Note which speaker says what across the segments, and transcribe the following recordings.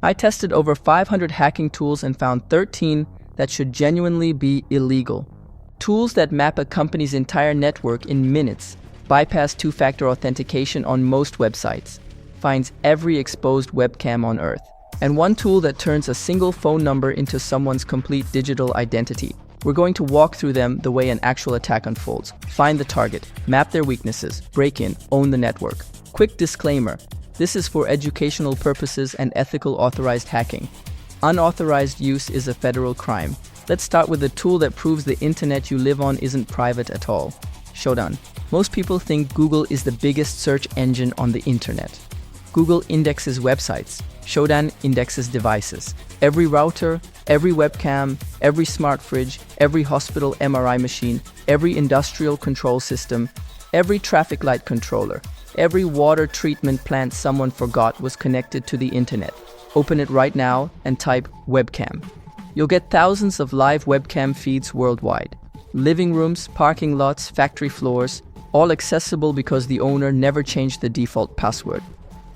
Speaker 1: I tested over 500 hacking tools and found 13 that should genuinely be illegal. Tools that map a company's entire network in minutes, bypass two-factor authentication on most websites, finds every exposed webcam on Earth, and one tool that turns a single phone number into someone's complete digital identity. We're going to walk through them the way an actual attack unfolds. Find the target, map their weaknesses, break in, own the network. Quick disclaimer, this is for educational purposes and ethical authorized hacking. Unauthorized use is a federal crime. Let's start with the tool that proves the internet you live on isn't private at all. Shodan. Most people think Google is the biggest search engine on the internet. Google indexes websites. Shodan indexes devices. Every router, every webcam, every smart fridge, every hospital MRI machine, every industrial control system, every traffic light controller, every water treatment plant someone forgot was connected to the internet. Open it right now and type webcam. You'll get thousands of live webcam feeds worldwide. Living rooms, parking lots, factory floors, all accessible because the owner never changed the default password.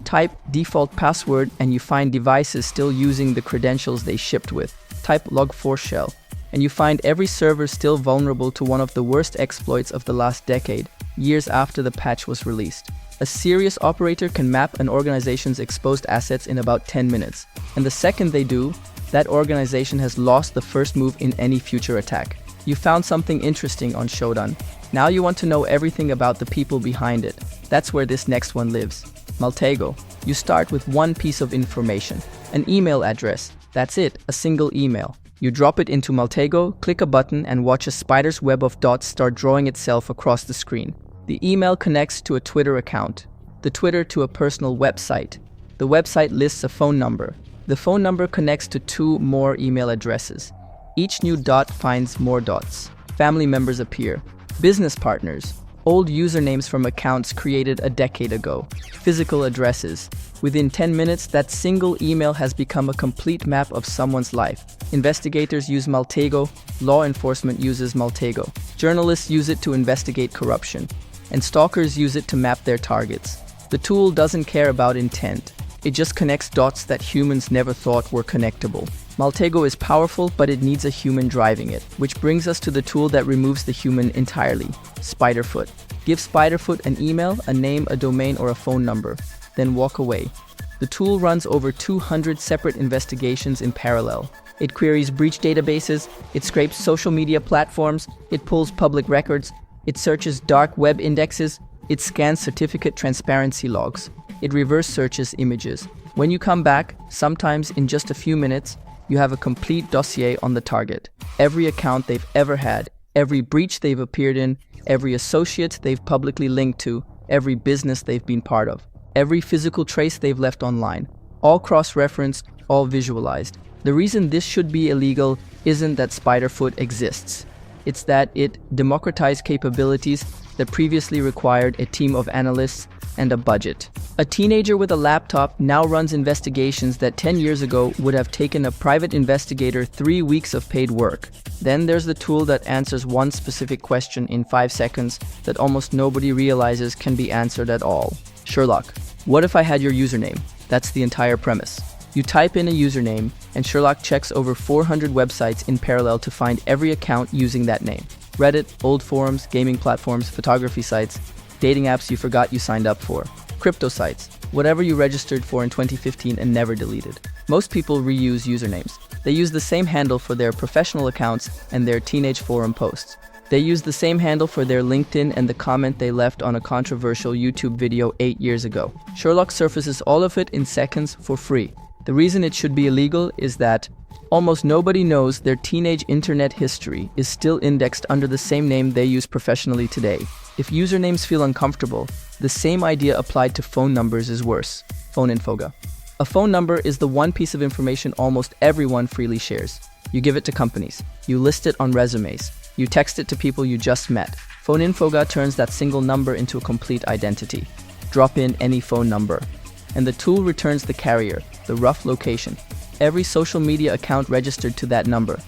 Speaker 1: Type default password and you find devices still using the credentials they shipped with. Type log4 shell and you find every server still vulnerable to one of the worst exploits of the last decade, years after the patch was released. A serious operator can map an organization's exposed assets in about 10 minutes, and the second they do, that organization has lost the first move in any future attack. You found something interesting on Shodan. Now you want to know everything about the people behind it. That's where this next one lives. Maltego. You start with one piece of information, an email address. That's it, a single email. You drop it into Maltego, click a button, and watch a spider's web of dots start drawing itself across the screen. The email connects to a Twitter account, the Twitter to a personal website. The website lists a phone number. The phone number connects to 2 more email addresses. Each new dot finds more dots. Family members appear. Business partners. Old usernames from accounts created a decade ago. Physical addresses. Within 10 minutes, that single email has become a complete map of someone's life. Investigators use Maltego. Law enforcement uses Maltego. Journalists use it to investigate corruption. And stalkers use it to map their targets. The tool doesn't care about intent. It just connects dots that humans never thought were connectable. Maltego is powerful, but it needs a human driving it, which brings us to the tool that removes the human entirely, SpiderFoot. Give SpiderFoot an email, a name, a domain, or a phone number, then walk away. The tool runs over 200 separate investigations in parallel. It queries breach databases, it scrapes social media platforms, it pulls public records, it searches dark web indexes, it scans certificate transparency logs, it reverse searches images. When you come back, sometimes in just a few minutes, you have a complete dossier on the target. Every account they've ever had, every breach they've appeared in, every associate they've publicly linked to, every business they've been part of, every physical trace they've left online, all cross-referenced, all visualized. The reason this should be illegal isn't that SpiderFoot exists. It's that it democratized capabilities that previously required a team of analysts and a budget. A teenager with a laptop now runs investigations that 10 years ago would have taken a private investigator 3 weeks of paid work. Then there's the tool that answers one specific question in 5 seconds that almost nobody realizes can be answered at all. Sherlock. What if I had your username? That's the entire premise. You type in a username, and Sherlock checks over 400 websites in parallel to find every account using that name. Reddit, old forums, gaming platforms, photography sites, dating apps you forgot you signed up for, crypto sites, whatever you registered for in 2015 and never deleted. Most people reuse usernames. They use the same handle for their professional accounts and their teenage forum posts. They use the same handle for their LinkedIn and the comment they left on a controversial YouTube video 8 years ago. Sherlock surfaces all of it in seconds for free. The reason it should be illegal is that almost nobody knows their teenage internet history is still indexed under the same name they use professionally today. If usernames feel uncomfortable, the same idea applied to phone numbers is worse. PhoneInfoga. A phone number is the one piece of information almost everyone freely shares. You give it to companies. You list it on resumes. You text it to people you just met. PhoneInfoga turns that single number into a complete identity. Drop in any phone number, and the tool returns the carrier, the rough location, every social media account registered to that number,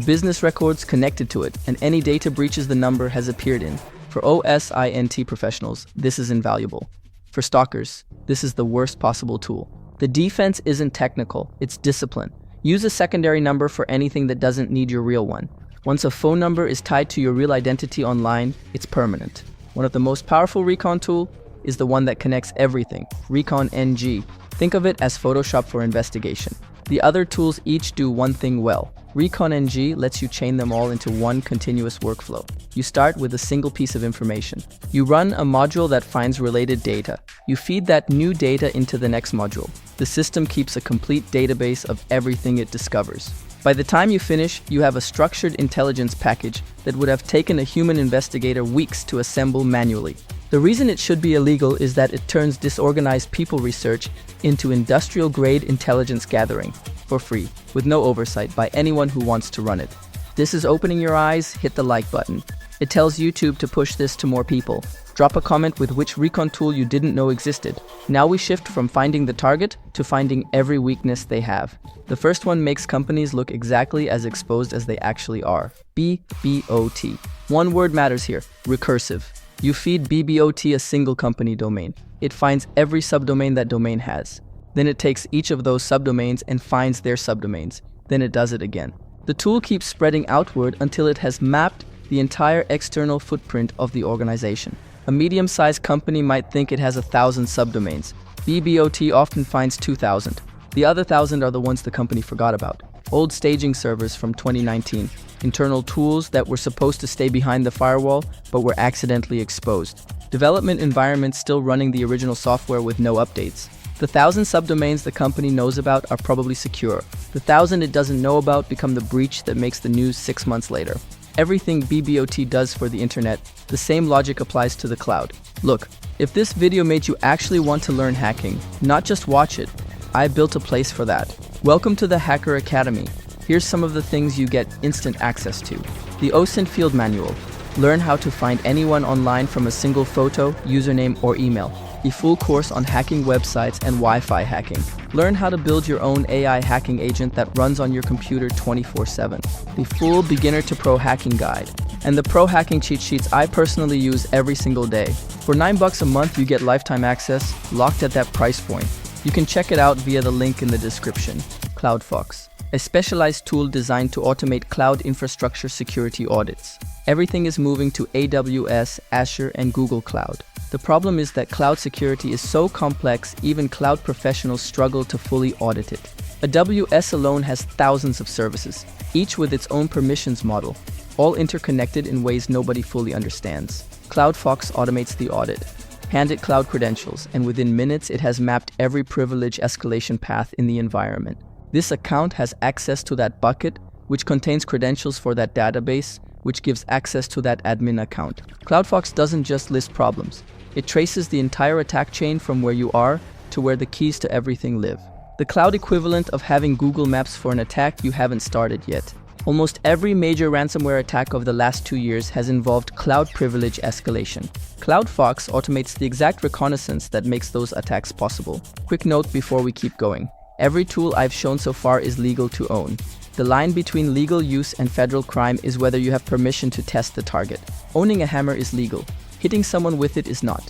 Speaker 1: business records connected to it, and any data breaches the number has appeared in. For OSINT professionals, this is invaluable. For stalkers, this is the worst possible tool. The defense isn't technical, it's discipline. Use a secondary number for anything that doesn't need your real one. Once a phone number is tied to your real identity online, it's permanent. One of the most powerful recon tools is the one that connects everything, Recon-NG. Think of it as Photoshop for investigation. The other tools each do one thing well. Recon-NG lets you chain them all into one continuous workflow. You start with a single piece of information. You run a module that finds related data. You feed that new data into the next module. The system keeps a complete database of everything it discovers. By the time you finish, you have a structured intelligence package that would have taken a human investigator weeks to assemble manually. The reason it should be illegal is that it turns disorganized people research into industrial-grade intelligence gathering, for free, with no oversight by anyone who wants to run it. This is opening your eyes. Hit the like button. It tells YouTube to push this to more people. Drop a comment with which recon tool you didn't know existed. Now we shift from finding the target to finding every weakness they have. The first one makes companies look exactly as exposed as they actually are. BBOT. One word matters here: recursive. You feed BBOT a single company domain. It finds every subdomain that domain has. Then it takes each of those subdomains and finds their subdomains. Then it does it again. The tool keeps spreading outward until it has mapped the entire external footprint of the organization. A medium-sized company might think it has 1,000 subdomains. BBOT often finds 2,000. The other 1,000 are the ones the company forgot about. Old staging servers from 2019. Internal tools that were supposed to stay behind the firewall, but were accidentally exposed. Development environments still running the original software with no updates. The 1,000 subdomains the company knows about are probably secure. The 1,000 it doesn't know about become the breach that makes the news 6 months later. Everything BBOT does for the internet, the same logic applies to the cloud. Look, if this video made you actually want to learn hacking, not just watch it, I built a place for that. Welcome to the Hacker Academy. Here's some of the things you get instant access to. The OSINT Field Manual. Learn how to find anyone online from a single photo, username, or email. A full course on hacking websites and Wi-Fi hacking. Learn how to build your own AI hacking agent that runs on your computer 24/7. The full beginner to pro hacking guide. And the pro hacking cheat sheets I personally use every single day. For $9 a month, you get lifetime access, locked at that price point. You can check it out via the link in the description. CloudFox. A specialized tool designed to automate cloud infrastructure security audits. Everything is moving to AWS, Azure, and Google Cloud. The problem is that cloud security is so complex, even cloud professionals struggle to fully audit it. AWS alone has thousands of services, each with its own permissions model, all interconnected in ways nobody fully understands. CloudFox automates the audit. Hand it cloud credentials, and within minutes it has mapped every privilege escalation path in the environment. This account has access to that bucket, which contains credentials for that database, which gives access to that admin account. CloudFox doesn't just list problems. It traces the entire attack chain from where you are to where the keys to everything live. The cloud equivalent of having Google Maps for an attack you haven't started yet. Almost every major ransomware attack of the last 2 years has involved cloud privilege escalation. CloudFox automates the exact reconnaissance that makes those attacks possible. Quick note before we keep going. Every tool I've shown so far is legal to own. The line between legal use and federal crime is whether you have permission to test the target. Owning a hammer is legal. Hitting someone with it is not.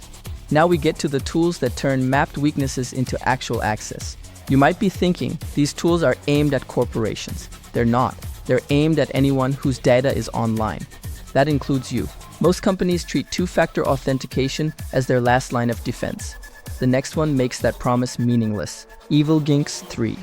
Speaker 1: Now we get to the tools that turn mapped weaknesses into actual access. You might be thinking these tools are aimed at corporations. They're not. They're aimed at anyone whose data is online. That includes you. Most companies treat two-factor authentication as their last line of defense. The next one makes that promise meaningless. EvilGinx 3.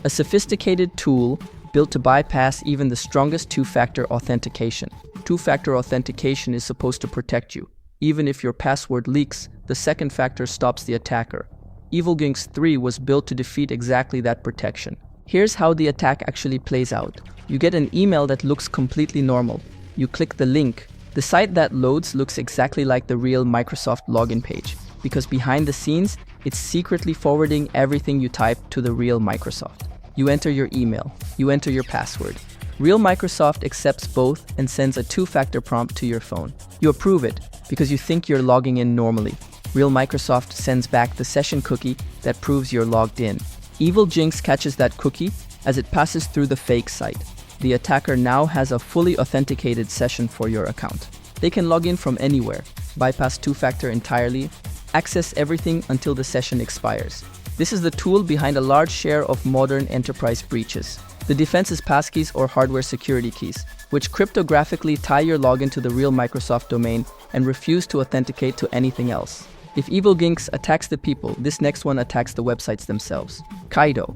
Speaker 1: A sophisticated tool built to bypass even the strongest two-factor authentication. Two-factor authentication is supposed to protect you. Even if your password leaks, the second factor stops the attacker. EvilGinx 3 was built to defeat exactly that protection. Here's how the attack actually plays out. You get an email that looks completely normal. You click the link. The site that loads looks exactly like the real Microsoft login page, because behind the scenes, it's secretly forwarding everything you type to the real Microsoft. You enter your email. You enter your password. Real Microsoft accepts both and sends a two-factor prompt to your phone. You approve it because you think you're logging in normally. Real Microsoft sends back the session cookie that proves you're logged in. EvilGinx catches that cookie as it passes through the fake site. The attacker now has a fully authenticated session for your account. They can log in from anywhere, bypass two-factor entirely, access everything until the session expires. This is the tool behind a large share of modern enterprise breaches. The defense is passkeys or hardware security keys, which cryptographically tie your login to the real Microsoft domain and refuse to authenticate to anything else. If Evil Ginks attacks the people, this next one attacks the websites themselves. Kaido,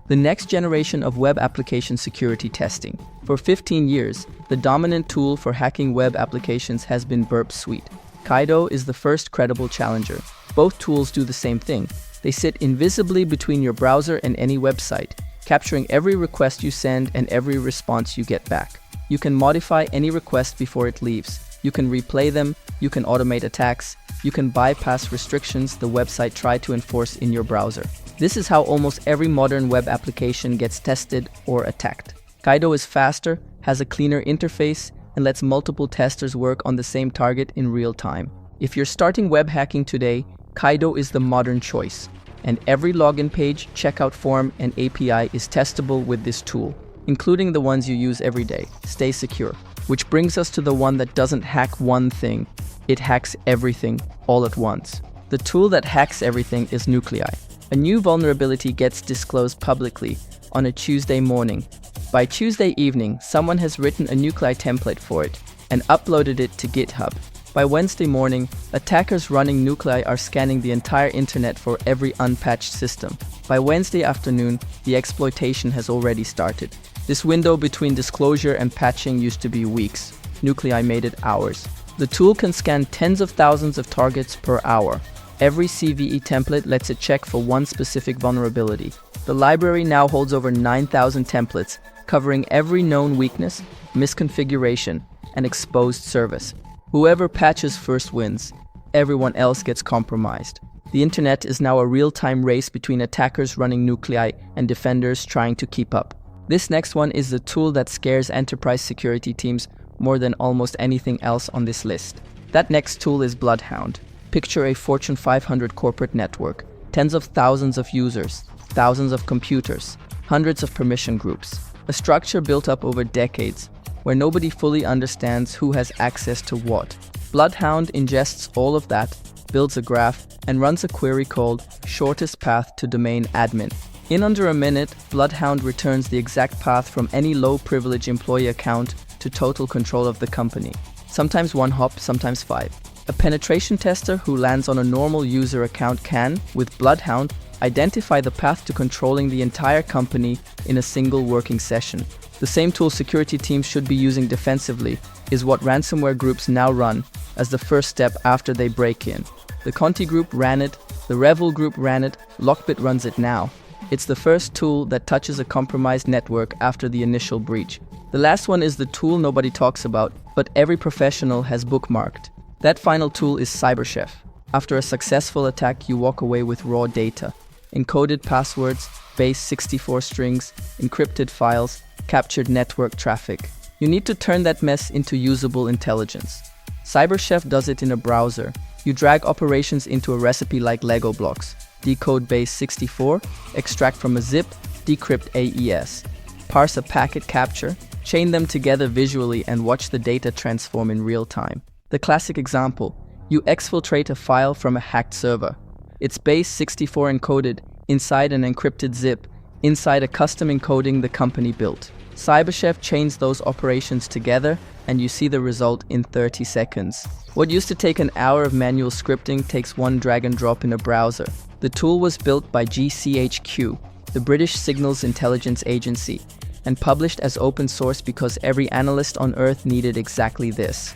Speaker 1: the next generation of web application security testing. For 15 years, the dominant tool for hacking web applications has been Burp Suite. Kaido is the first credible challenger. Both tools do the same thing. They sit invisibly between your browser and any website, capturing every request you send and every response you get back. You can modify any request before it leaves. You can replay them, you can automate attacks, you can bypass restrictions the website tried to enforce in your browser. This is how almost every modern web application gets tested or attacked. Kaido is faster, has a cleaner interface, and lets multiple testers work on the same target in real time. If you're starting web hacking today, Kaido is the modern choice, and every login page, checkout form, and API is testable with this tool, including the ones you use every day. Stay secure. Which brings us to the one that doesn't hack one thing, it hacks everything all at once. The tool that hacks everything is Nuclei. A new vulnerability gets disclosed publicly on a Tuesday morning. By Tuesday evening, someone has written a Nuclei template for it and uploaded it to GitHub. By Wednesday morning, attackers running Nuclei are scanning the entire internet for every unpatched system. By Wednesday afternoon, the exploitation has already started. This window between disclosure and patching used to be weeks. Nuclei made it hours. The tool can scan tens of thousands of targets per hour. Every CVE template lets it check for one specific vulnerability. The library now holds over 9,000 templates, covering every known weakness, misconfiguration, and exposed service. Whoever patches first wins. Everyone else gets compromised. The internet is now a real-time race between attackers running Nuclei and defenders trying to keep up. This next one is the tool that scares enterprise security teams more than almost anything else on this list. That next tool is Bloodhound. Picture a Fortune 500 corporate network, tens of thousands of users, thousands of computers, hundreds of permission groups. A structure built up over decades, where nobody fully understands who has access to what. Bloodhound ingests all of that, builds a graph, and runs a query called shortest path to domain admin. In under a minute, Bloodhound returns the exact path from any low-privilege employee account to total control of the company. Sometimes one hop, sometimes 5. A penetration tester who lands on a normal user account can, with Bloodhound, identify the path to controlling the entire company in a single working session. The same tool security teams should be using defensively is what ransomware groups now run as the first step after they break in. The Conti group ran it, the Revel group ran it, Lockbit runs it now. It's the first tool that touches a compromised network after the initial breach. The last one is the tool nobody talks about, but every professional has bookmarked. That final tool is CyberChef. After a successful attack, you walk away with raw data. Encoded passwords, base 64 strings, encrypted files, captured network traffic. You need to turn that mess into usable intelligence. CyberChef does it in a browser. You drag operations into a recipe like Lego blocks. Decode base 64, extract from a zip, decrypt AES. Parse a packet capture, chain them together visually and watch the data transform in real time. The classic example, you exfiltrate a file from a hacked server. It's base 64 encoded inside an encrypted zip, inside a custom encoding the company built. CyberChef chains those operations together and you see the result in 30 seconds. What used to take an hour of manual scripting takes one drag and drop in a browser. The tool was built by GCHQ, the British Signals Intelligence Agency, and published as open source because every analyst on Earth needed exactly this.